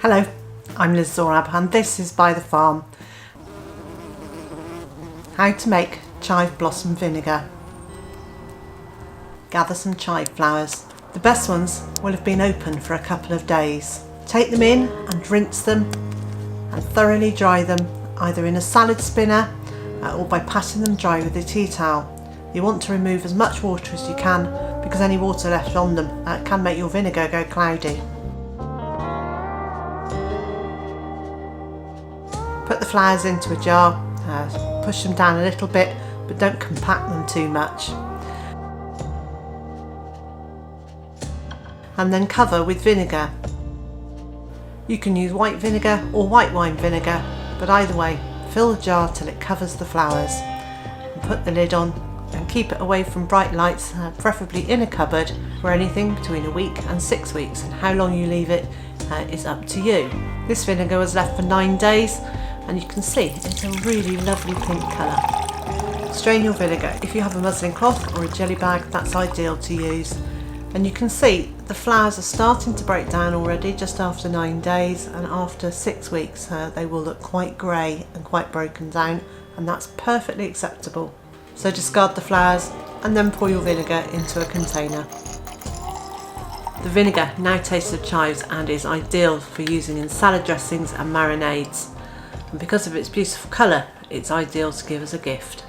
Hello, I'm Liz Zorab and this is Byther Farm. How to make Chive Blossom Vinegar. Gather some chive flowers. The best ones will have been open for a couple of days. Take them in and rinse them and thoroughly dry them either in a salad spinner or by patting them dry with a tea towel. You want to remove as much water as you can because any water left on them can make your vinegar go cloudy. Put the flowers into a jar, push them down a little bit but don't compact them too much. And then cover with vinegar. You can use white vinegar or white wine vinegar, but either way, fill the jar till it covers the flowers. And put the lid on and keep it away from bright lights, preferably in a cupboard for anything between a week and 6 weeks, and how long you leave it is up to you. This vinegar was left for 9 days and you can see it's a really lovely pink colour. Strain your vinegar. If you have a muslin cloth or a jelly bag, that's ideal to use. And you can see the flowers are starting to break down already just after 9 days, and after 6 weeks they will look quite grey and quite broken down, and that's perfectly acceptable. So discard the flowers and then pour your vinegar into a container. The vinegar now tastes of chives and is ideal for using in salad dressings and marinades. And because of its beautiful colour, it's ideal to give as a gift.